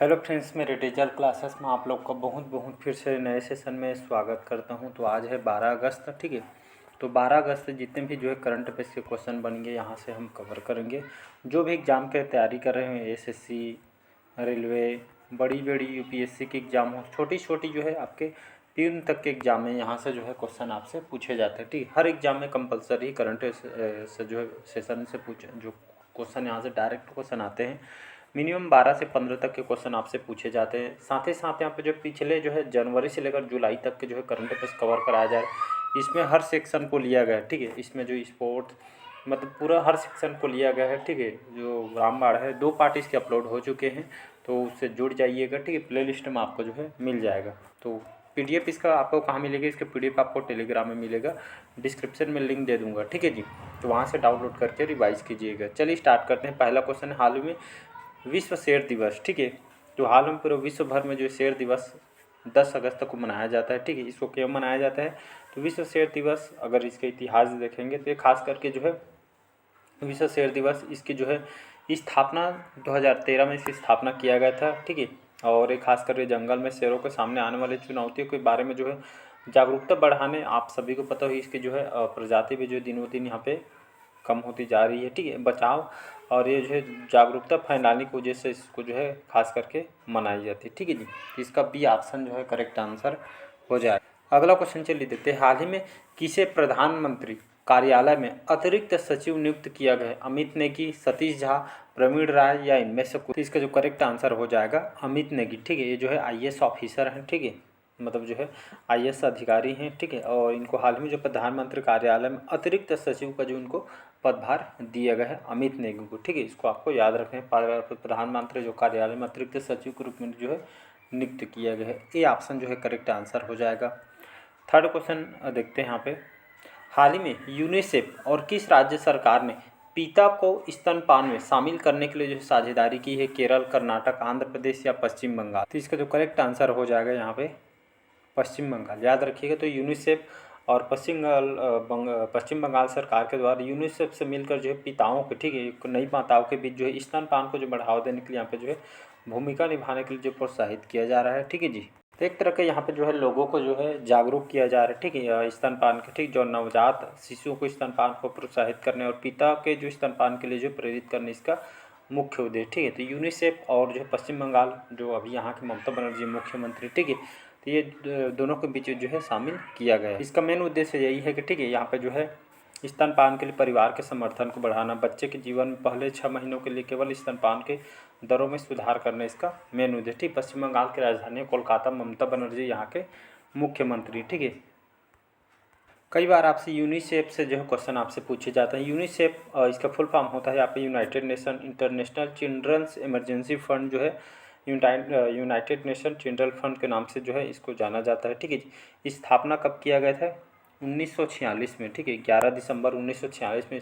Hello friends, मेरे digital classes में आप लोग का बहुत बहुत फिर से नए सेशन में स्वागत करता हूं। तो आज है 12 अगस्त, ठीक है। तो 12 अगस्त से जितने भी जो है करंट अफेयर्स के क्वेश्चन बनेंगे यहाँ से हम कवर करेंगे। जो भी एग्ज़ाम की तैयारी कर रहे हैं, एसएससी, रेलवे, बड़ी बड़ी यूपीएससी की एग्ज़ाम हो, छोटी छोटी जो है आपके प्यून तक के एग्ज़ाम में यहाँ से जो है क्वेश्चन आपसे पूछे जाते हैं, ठीक है। हर एग्ज़ाम में कंपलसरी करंट से जो है सेशन से जो क्वेश्चन यहाँ से डायरेक्ट क्वेश्चन आते हैं, मिनिमम 12 से 15 तक के क्वेश्चन आपसे पूछे जाते हैं। साथ ही साथ यहाँ पे जो पिछले जो है जनवरी से लेकर जुलाई तक के जो है करंट अफेयर्स कवर कराया जा रहा है। इसमें हर सेक्शन को लिया गया है, ठीक है। इसमें जो स्पोर्ट्स मतलब पूरा हर सेक्शन को लिया गया है, ठीक है। जो रामबाण है 2 पार्ट इसके अपलोड हो चुके हैं, तो उससे जुड़ जाइएगा, ठीक है। प्ले लिस्ट में आपको जो है मिल जाएगा। तो पीडीएफ इसका आपको कहाँ मिलेगा? इसका पीडीएफ आपको टेलीग्राम में मिलेगा, डिस्क्रिप्शन में लिंक दे दूंगा, ठीक है जी। तो वहाँ से डाउनलोड करके रिवाइज कीजिएगा। चलिए स्टार्ट करते हैं। पहला क्वेश्चन, हाल ही में विश्व शेर दिवस, ठीक है। तो हाल में पूरे विश्व भर में जो शेर दिवस 10 अगस्त को मनाया जाता है, ठीक है। इसको क्यों मनाया जाता है? तो विश्व शेर दिवस अगर इसके इतिहास देखेंगे तो ये खास करके जो है विश्व शेर दिवस इसकी जो है स्थापना 2013 में इसकी स्थापना किया गया था, ठीक है। और ये खास करके जंगल में शेरों के सामने आने वाली चुनौतियों के बारे में जो है जागरूकता बढ़ाने, आप सभी को पता हो इसकी जो है प्रजाति भी जो दिनों दिन यहाँ पे कम होती जा रही है, ठीक है। बचाव और ये जो है जागरूकता फैलाने की वजह से इसको जो है खास करके मनाई जाती है, ठीक है जी। तो इसका बी ऑप्शन जो है करेक्ट आंसर हो जाए। अगला क्वेश्चन चलिए देखते हैं। हाल ही में किसे प्रधानमंत्री कार्यालय में अतिरिक्त सचिव नियुक्त किया गया है? अमित नेगी, सतीश झा, प्रवीण राय या इनमें से कोई? तो इसका जो करेक्ट आंसर हो जाएगा अमित नेगी, ठीक है। ये जो है आईएएस ऑफिसर हैं, ठीक है। मतलब जो है आईएएस अधिकारी हैं, ठीक है। और इनको हाल ही में जो प्रधानमंत्री कार्यालय में अतिरिक्त सचिव का जो उनको पदभार दिया गया है अमित नेगी को, ठीक है। इसको आपको याद रखें। प्रधानमंत्री जो कार्यालय में अतिरिक्त सचिव के रूप में जो है नियुक्त किया गया है। ये ऑप्शन जो है करेक्ट आंसर हो जाएगा। थर्ड क्वेश्चन देखते हैं यहाँ पे। हाल ही में यूनिसेफ और किस राज्य सरकार ने पिता को स्तनपान में शामिल करने के लिए जो साझेदारी की है? केरल, कर्नाटक, आंध्र प्रदेश या पश्चिम बंगाल? तो इसका जो करेक्ट आंसर हो जाएगा यहाँ पे पश्चिम बंगाल। याद रखिएगा। तो यूनिसेफ और पश्चिम बंगाल सरकार के द्वारा यूनिसेफ से मिलकर जो है पिताओं के, ठीक है, नई माताओं के बीच जो है स्तनपान को जो बढ़ावा देने के लिए यहाँ पे जो है भूमिका निभाने के लिए जो प्रोत्साहित किया जा रहा है, ठीक है जी। तो एक तरह के यहाँ पे जो है लोगों को जो है जागरूक किया जा रहा है, ठीक है, स्तनपान के, ठीक, जो नवजात शिशुओं को स्तनपान को प्रोत्साहित करने और पिता के जो स्तनपान के लिए जो प्रेरित करने, इसका मुख्य उद्देश्य, ठीक है। तो यूनिसेफ और जो है पश्चिम बंगाल जो अभी यहाँ की ममता बनर्जी मुख्यमंत्री, ठीक है, तो ये दोनों के बीच जो है शामिल किया गया है। इसका मेन उद्देश्य यही है कि, ठीक है, यहाँ पे जो है स्तनपान के लिए परिवार के समर्थन को बढ़ाना, बच्चे के जीवन में पहले 6 महीनों के लिए केवल स्तनपान के दरों में सुधार करना, इसका मेन उद्देश्य, ठीक। पश्चिम बंगाल की राजधानी कोलकाता, ममता बनर्जी यहाँ के मुख्यमंत्री, ठीक है। कई बार आपसे यूनिसेफ से जो है क्वेश्चन आपसे पूछे जाते हैं। यूनिसेफ इसका फुल फॉर्म होता है यहाँ पे United Nation International Children's Emergency Fund, जो है यूनाइटेड नेशन चिल्ड्रन फंड के नाम से जो है इसको जाना जाता है, ठीक है जी। स्थापना कब किया गया था? 1946 में, ठीक है। 11 दिसंबर 1946 में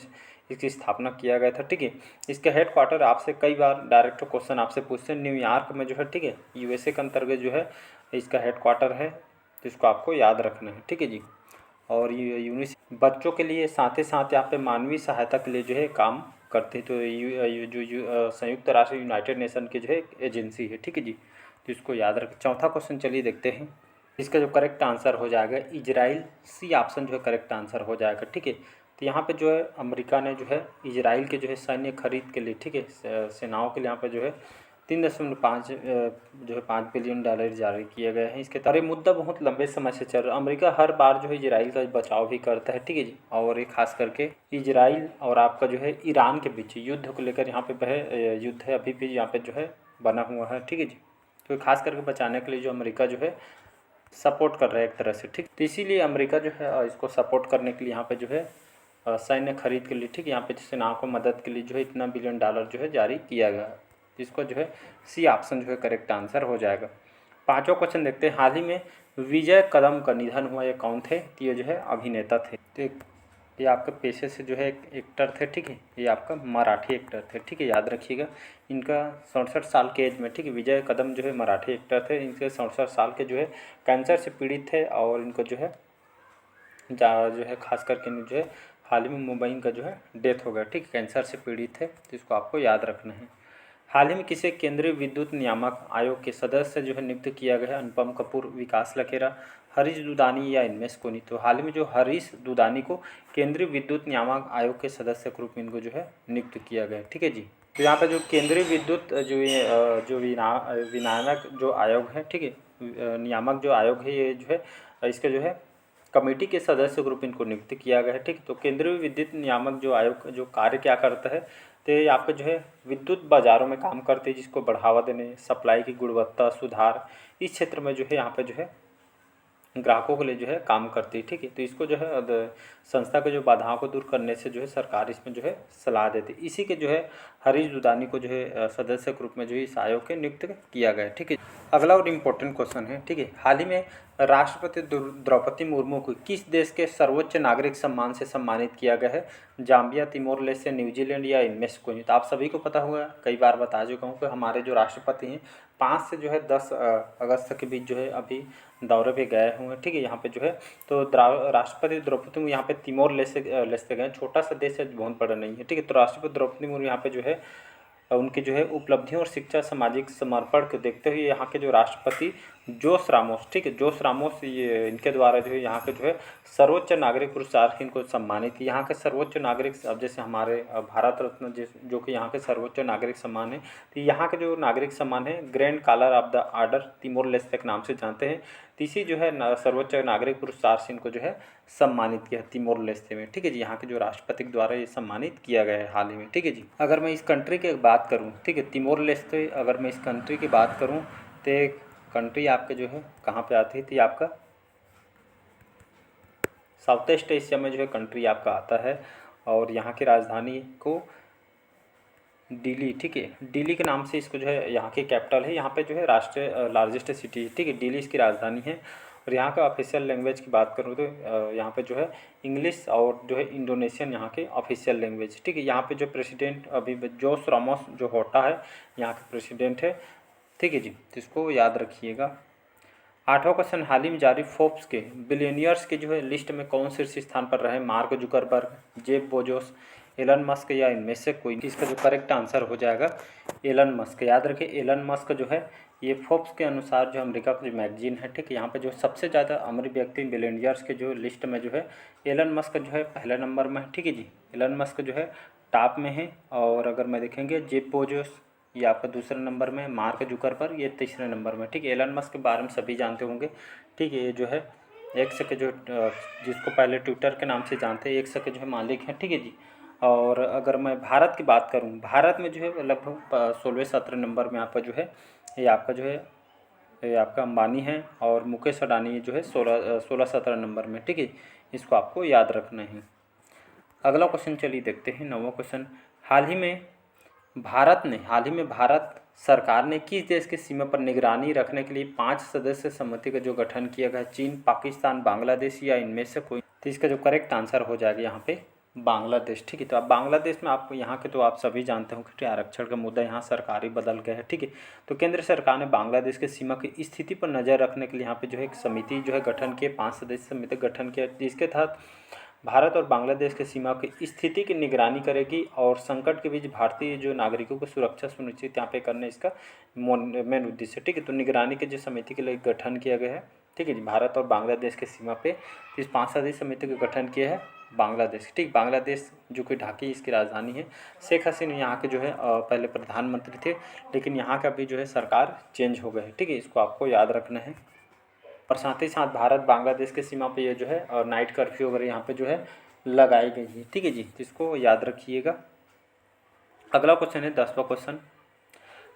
इसकी स्थापना किया गया था, ठीक है। इसका हेड क्वार्टर आपसे कई बार डायरेक्ट क्वेश्चन आपसे पूछते हैं न्यूयॉर्क में जो है, ठीक है, यूएसए के अंतर्गत जो है इसका हेड क्वार्टर है। तो इसको आपको याद रखना है, ठीक है जी। और ये यूनिसेफ बच्चों के लिए साथ ही साथ यहाँ पे मानवीय सहायता के लिए जो है काम करते हैं। तो संयुक्त राष्ट्र यूनाइटेड नेशन की जो है एजेंसी है, ठीक है जी। तो इसको याद रखें। चौथा क्वेश्चन चलिए देखते हैं। इसका जो करेक्ट आंसर हो जाएगा इजराइल, सी ऑप्शन जो है करेक्ट आंसर हो जाएगा, ठीक है। तो यहाँ पे जो है अमेरिका ने जो है इजराइल के जो है सैन्य खरीद के लिए, ठीक है, सेनाओं के लिए यहाँ पे जो है 3.5 जो है $5 बिलियन जारी किए गए हैं। इसके ये मुद्दा बहुत लंबे समय से चल रहा है। अमेरिका हर बार जो है इजराइल का बचाव भी करता है, ठीक है जी। और ये खास करके इजराइल और आपका जो है ईरान के बीच युद्ध को लेकर यहाँ पे युद्ध है अभी भी यहाँ पे जो है बना हुआ है, ठीक है जी। तो खास करके बचाने के लिए जो अमेरिका जो है सपोर्ट कर रहा है एक तरह से, ठीक। तो इसीलिए अमेरिका जो है इसको सपोर्ट करने के लिए यहाँ पे जो है सैन्य खरीद के लिए, ठीक, यहाँ पे सेनाओं को मदद के लिए जो है इतना $1 बिलियन जो है जारी किया गया है। इसको जो है सी ऑप्शन जो है करेक्ट आंसर हो जाएगा। पांचवा क्वेश्चन देखते हैं। हाल ही में विजय कदम का निधन हुआ, ये कौन थे? तो ये जो है अभिनेता थे। तो ये आपके पेशे से जो है एक एक्टर थे, ठीक है। ये आपका मराठी एक्टर थे, ठीक है, याद रखिएगा। इनका 67 साल के एज में, ठीक है, विजय कदम जो है मराठी एक्टर थे। इनके 67 साल के जो है कैंसर से पीड़ित थे और इनको जो है जो है खास करके जो है हाल ही में मुंबई का जो है डेथ हो गया, ठीक, कैंसर से पीड़ित थे। तो इसको आपको याद रखना है। हाल ही में किसे केंद्रीय विद्युत नियामक आयोग के सदस्य जो है नियुक्त किया गया है? अनुपम कपूर, विकास लखेरा, हरीश दुदानी या इनमें से कोई नहीं। तो हाल ही में जो हरीश दुदानी को केंद्रीय विद्युत नियामक आयोग के सदस्य के रूप में इनको जो है नियुक्त किया गया है। ठीक है जी। तो यहाँ पे जो केंद्रीय विद्युत जो विनियामक जो आयोग है, ठीक है, नियामक जो आयोग है, ये जो है इसके जो है कमेटी के सदस्य के रूप में इनको नियुक्त किया गया है। ठीक है। तो केंद्रीय विद्युत नियामक जो आयोग जो कार्य क्या करता है, तो ये आपका जो है विद्युत बाज़ारों में काम करते हैं, जिसको बढ़ावा देने, सप्लाई की गुणवत्ता सुधार, इस क्षेत्र में जो है यहाँ पे जो है ग्राहकों के लिए जो है काम करती है। ठीक है। तो इसको जो है संस्था के जो बाधाओं को दूर करने से जो है सरकार इसमें जो है सलाह देती है। इसी के जो है हरीश दुदानी को जो है सदस्य के रूप में जो है इस आयोग के नियुक्त किया गया है। ठीक है। अगला और इम्पोर्टेंट क्वेश्चन है, ठीक है, हाल ही में राष्ट्रपति द्रौपदी मुर्मू को किस देश के सर्वोच्च नागरिक सम्मान से सम्मानित किया गया है? जाम्बिया, तिमोर लेस्टे, न्यूजीलैंड या इनमें से कोई नहीं। तो आप सभी को पता होगा, कई बार बता चुका हूँ कि हमारे जो राष्ट्रपति हैं 5 से जो है 10 अगस्त के बीच जो है अभी दौरे पे गए हुए हैं। ठीक है। यहाँ पे जो है तो राष्ट्रपति द्रौपदी मुर्मू यहाँ पे तिमोर लेस्टे गए, छोटा सा देश है, बहुत बड़ा नहीं है। ठीक है। तो राष्ट्रपति द्रौपदी मुर्मू यहाँ पे जो है उनकी जो है उपलब्धियों और शिक्षा सामाजिक समर्पण को देखते हुए यहाँ के जो राष्ट्रपति जोस रामोस, ठीक है, जोस रामोस, ये इनके द्वारा जो है यहाँ के जो है सर्वोच्च नागरिक पुरस्कार से इनको सम्मानित। यहाँ के सर्वोच्च नागरिक, अब जैसे हमारे भारत रत्न जो कि यहाँ के सर्वोच्च नागरिक सम्मान है, तो यहाँ के जो नागरिक सम्मान है Grand Collar of the Order Timor Leste के नाम से जानते हैं। तीसरी जो है सर्वोच्च नागरिक पुरस्कार से इनको जो है सम्मानित किया तिमोर लेस्टे में। ठीक है जी। यहाँ के जो राष्ट्रपति के द्वारा ये सम्मानित किया गया है हाल ही में। ठीक है जी। अगर मैं इस कंट्री की बात करूँ, ठीक है, तिमोर लेस्टे, अगर मैं इस कंट्री की बात करूँ तो कंट्री आपके जो है कहाँ पे आती है, तो आपका साउथ ईस्ट एशिया में जो है कंट्री आपका आता है। और यहाँ की राजधानी को दिल्ली, ठीक है, दिल्ली के नाम से इसको जो है यहाँ की कैपिटल है। यहाँ पे जो है राष्ट्रीय लार्जेस्ट सिटी है। ठीक है। दिल्ली इसकी राजधानी है। और यहाँ का ऑफिशियल लैंग्वेज की बात करूँ तो यहाँ पे जो है इंग्लिश और जो है इंडोनेशियन यहाँ के ऑफिशियल लैंग्वेज। ठीक है। यहाँ पे जो प्रेसिडेंट अभी जोस रामोस जो होता है यहाँ के प्रेसिडेंट है। ठीक है जी। तो इसको याद रखिएगा। 8वां क्वेश्चन, हाल ही में जारी फोर्ब्स के बिलियनियर्स के जो है लिस्ट में कौन शीर्ष स्थान पर रहे? Mark Zuckerberg, Jeff Bezos, Elon Musk या इनमें से कोई? इसका जो करेक्ट आंसर हो जाएगा एलन मस्क। याद रखिए, एलन मस्क जो है ये फोर्ब्स के अनुसार जो अमेरिका का जो मैगजीन है, ठीक है, यहाँ पे जो सबसे ज़्यादा अमीर व्यक्ति बिलियनियर्स के जो लिस्ट में जो है एलन मस्क जो है पहले नंबर में है। ठीक है जी। एलन मस्क जो है टॉप में है। और अगर मैं देखेंगे जेफ बेजोस ये आपका दूसरे नंबर में है, मार्क जुकरबर्ग ये तीसरे नंबर में। ठीक है। एलन मस्क के बारे में सभी जानते होंगे। ठीक है। ये जो है एक्स के जो जिसको पहले ट्विटर के नाम से जानते हैं, एक्स के जो है मालिक हैं। ठीक है जी। और अगर मैं भारत की बात करूं, भारत में जो है लगभग 16वें-17 नंबर में आपका जो है ये आपका जो है ये आपका अंबानी है। और मुकेश अडानी जो है 16-17 नंबर में। ठीक है। इसको आपको याद रखना है। अगला क्वेश्चन चलिए देखते हैं, 9वां क्वेश्चन, हाल ही में भारत सरकार ने किस देश की सीमा पर निगरानी रखने के लिए 5 सदस्य समिति का जो गठन किया गया? चीन, पाकिस्तान, बांग्लादेश या इनमें से कोई? तो इसका जो करेक्ट आंसर हो जाएगा यहाँ पे बांग्लादेश। ठीक है। तो आप बांग्लादेश में आप यहाँ के तो आप सभी जानते हो कि आरक्षण का मुद्दा यहाँ सरकारी बदल गया है। ठीक है। तो केंद्र सरकार ने बांग्लादेश के सीमा की स्थिति पर नज़र रखने के लिए यहाँ पे जो है एक समिति जो है गठन किया, 5 सदस्य समिति गठन किया, जिसके तहत भारत और बांग्लादेश की सीमा की स्थिति की निगरानी करेगी और संकट के बीच भारतीय जो नागरिकों को सुरक्षा सुनिश्चित यहाँ पे करने इसका मेन उद्देश्य। ठीक है। तो निगरानी के जो समिति के लिए गठन किया गया है। ठीक है जी। भारत और बांग्लादेश के सीमा पे इस 5 सदस्यीय समिति का गठन किया है बांग्लादेश। ठीक, बांग्लादेश जो कि ढाका इसकी राजधानी है। शेख हसीना यहाँ के जो है पहले प्रधानमंत्री थे, लेकिन यहाँ का भी जो है सरकार चेंज हो गई है। ठीक है। इसको आपको याद रखना है। और साथ ही साथ भारत बांग्लादेश के सीमा पे ये जो है और नाइट कर्फ्यू वगैरह यहाँ पे जो है लगाई गई है। ठीक है जी। तो इसको याद रखिएगा। अगला क्वेश्चन है 10वां क्वेश्चन,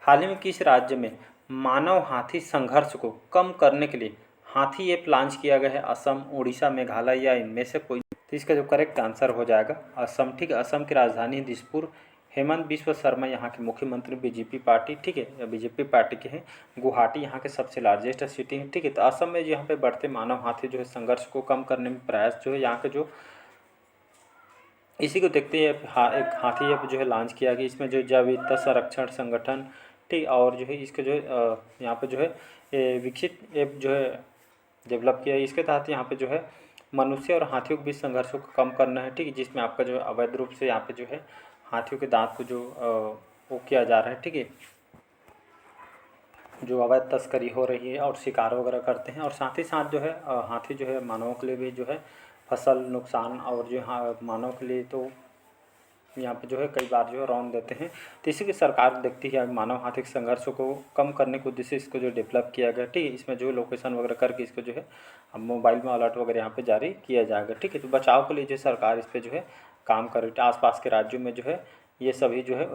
हाल ही में किस राज्य में मानव हाथी संघर्ष को कम करने के लिए हाथी ऐप लॉन्च किया गया है? असम, उड़ीसा, मेघालय या इनमें से कोई? तो इसका जो करेक्ट आंसर हो जाएगा असम। ठीक है। असम की राजधानी है दिसपुर। हेमंत बिस्व शर्मा यहाँ के मुख्यमंत्री बीजेपी पार्टी, ठीक है, बीजेपी पार्टी के हैं। गुवाहाटी यहाँ के सबसे लार्जेस्ट सिटी है। ठीक है। तो असम में यहाँ पे बढ़ते मानव हाथी जो है संघर्ष को कम करने में प्रयास जो है यहाँ के जो इसी को देखते हुए एक हाथी ऐप जो है लॉन्च किया गया। इसमें जो जैव विविधता संरक्षण संगठन, ठीक, और जो है इसके जो है यहाँ पे जो है विकसित ऐप जो है डेवलप किया है। इसके तहत यहाँ पे जो है मनुष्य और हाथियों के बीच संघर्षों को कम करना है। ठीक है। जिसमें आपका जो अवैध रूप से यहाँ पे जो है हाथियों के दांत को जो वो किया जा रहा है, ठीक है, जो अवैध तस्करी हो रही है और शिकार वगैरह करते हैं। और साथ ही साथ जो है हाथी जो है मानवों के लिए भी जो है फसल नुकसान और जो मानव के लिए तो यहाँ पे जो है कई बार जो है रौंद देते हैं। तो इसी की सरकार देखती है मानव हाथी के संघर्षों को कम करने के उद्देश्य से इसको जो डेवलप किया गया, ठीक है। इसमें जो है लोकेशन वगैरह करके इसको जो है अब मोबाइल में अलर्ट वगैरह यहाँ पे जारी किया जाएगा, ठीक है। तो बचाव के लिए जो सरकार इस पर जो है काम कर रही है। आसपास के राज्यों में जो है ये सभी जो है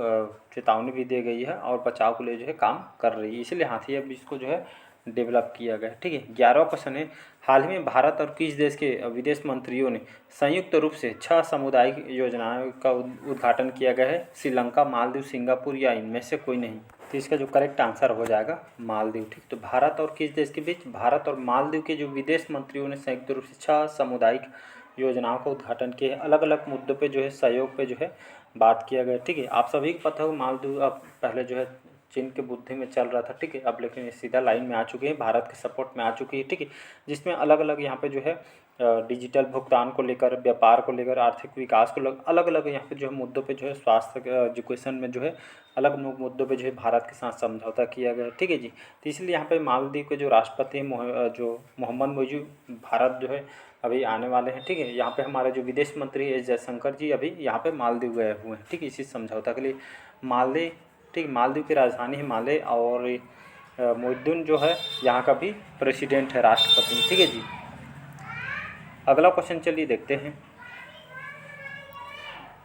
चेतावनी भी दी गई है और बचाव के लिए जो है काम कर रही है, इसलिए हाथी अब इसको जो है डेवलप किया गया, ठीक है। 11वां क्वेश्चन है, हाल ही में भारत और किस देश के विदेश मंत्रियों ने संयुक्त रूप से 6 सामुदायिक योजनाओं का उद्घाटन किया गया है? श्रीलंका, मालदीव, सिंगापुर या इनमें से कोई नहीं? तो इसका जो करेक्ट आंसर हो जाएगा मालदीव, ठीक। तो भारत और किस देश के बीच? भारत और मालदीव के जो विदेश मंत्रियों ने संयुक्त रूप से 6 सामुदायिक योजनाओं का उद्घाटन किया है। अलग अलग मुद्दों पे जो है सहयोग पे जो है बात किया गया, ठीक है। आप सभी को पता हो मालदीव अब पहले जो है चीन के बुद्धि में चल रहा था, ठीक है। अब लेकिन ये सीधा लाइन में आ चुके हैं, भारत के सपोर्ट में आ चुकी है, ठीक है। जिसमें अलग अलग यहाँ पे जो है डिजिटल भुगतान को लेकर, व्यापार को लेकर, आर्थिक विकास को अलग अलग यहाँ पे जो है मुद्दों पे जो है स्वास्थ्य एजुकेशन में जो है अलग मुद्दों पे जो है भारत के साथ समझौता किया गया, ठीक है जी। तो इसलिए यहाँ पे मालदीव के जो राष्ट्रपति हैं जो मोहम्मद मुइज़ भारत जो है अभी आने वाले हैं, ठीक है। यहाँ पे हमारे जो विदेश मंत्री एस जयशंकर जी अभी यहाँ पे मालदीव गए हुए हैं, ठीक है, इसी समझौता के लिए। मालदीव, ठीक, मालदीव की राजधानी है माले और मोइनुद्दीन जो है यहाँ का भी प्रेसिडेंट है, राष्ट्रपति, ठीक है जी। अगला क्वेश्चन चलिए देखते हैं।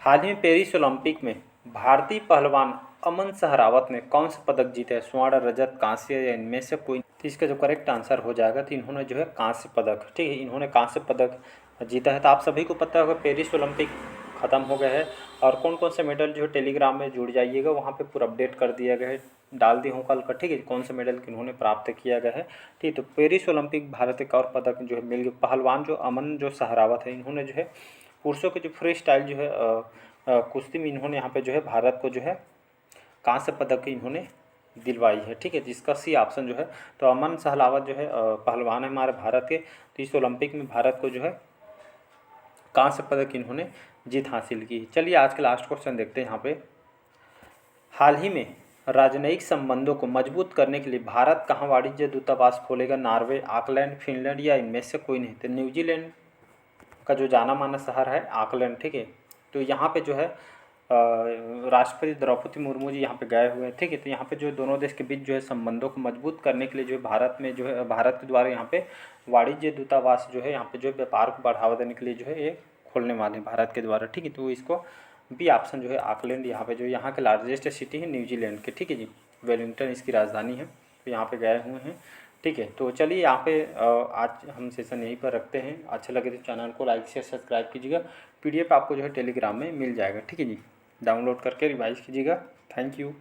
हाल ही में पेरिस ओलंपिक में भारतीय पहलवान अमन सहरावत ने कौन सा पदक जीता है? स्वर्ण, रजत, कांस्य या इनमें से कोई? तो इसका जो करेक्ट आंसर हो जाएगा, तो इन्होंने जो है कांस्य पदक, ठीक है, इन्होंने कांस्य पदक जीता है। तो आप सभी को पता होगा पेरिस ओलंपिक ख़त्म हो गया है और कौन कौन से मेडल जो है टेलीग्राम में जुड़ जाइएगा, वहाँ पे पूरा अपडेट कर दिया गया है, डाल दी हूँ कल का, ठीक है, कौन से मेडल किन्होंने प्राप्त किया गया है, ठीक। तो पेरिस ओलंपिक भारत एक और पदक जो है मिल गया। पहलवान जो अमन जो सहरावत है, इन्होंने जो है पुरुषों के जो फ्री स्टाइल जो है कुश्ती में इन्होंने यहाँ पे जो है भारत को जो है कांस्य पदक इन्होंने दिलवाई है, ठीक है। जिसका सी ऑप्शन जो है, तो अमन सहलावत जो है पहलवान है हमारे भारत के, तो इस ओलंपिक में भारत को जो है कांस्य पदक इन्होंने जीत हासिल की। चलिए आज के लास्ट क्वेश्चन देखते हैं यहाँ पे। हाल ही में राजनयिक संबंधों को मजबूत करने के लिए भारत कहाँ वाणिज्य दूतावास खोलेगा? नॉर्वे, ऑकलैंड, फिनलैंड या इनमें से कोई नहीं? तो न्यूजीलैंड का जो जाना माना शहर है ऑकलैंड, ठीक है। तो यहाँ पे जो है राष्ट्रपति द्रौपदी मुर्मू जी यहाँ पे गए हुए हैं, ठीक है। तो यहाँ पे जो दोनों देश के बीच जो है संबंधों को मजबूत करने के लिए जो है भारत में जो है भारत के द्वारा यहाँ पे वाणिज्य दूतावास जो है यहाँ पे जो है व्यापार को बढ़ावा देने के लिए जो है ये खोलने वाले हैं भारत के द्वारा, ठीक है। तो इसको बी ऑप्शन जो है ऑकलैंड, यहाँ पे जो यहाँ के लार्जेस्ट सिटी है न्यूजीलैंड के, ठीक है जी। वेलिंगटन इसकी राजधानी है, तो यहाँ पे गए हुए हैं, ठीक है। तो चलिए यहाँ पे आज हम सेशन यहीं पर रखते हैं। अच्छा लगे तो चैनल को लाइक शेयर सब्सक्राइब कीजिएगा। PDF आपको जो है टेलीग्राम में मिल जाएगा, ठीक है जी। डाउनलोड करके रिवाइज कीजिएगा। Thank you.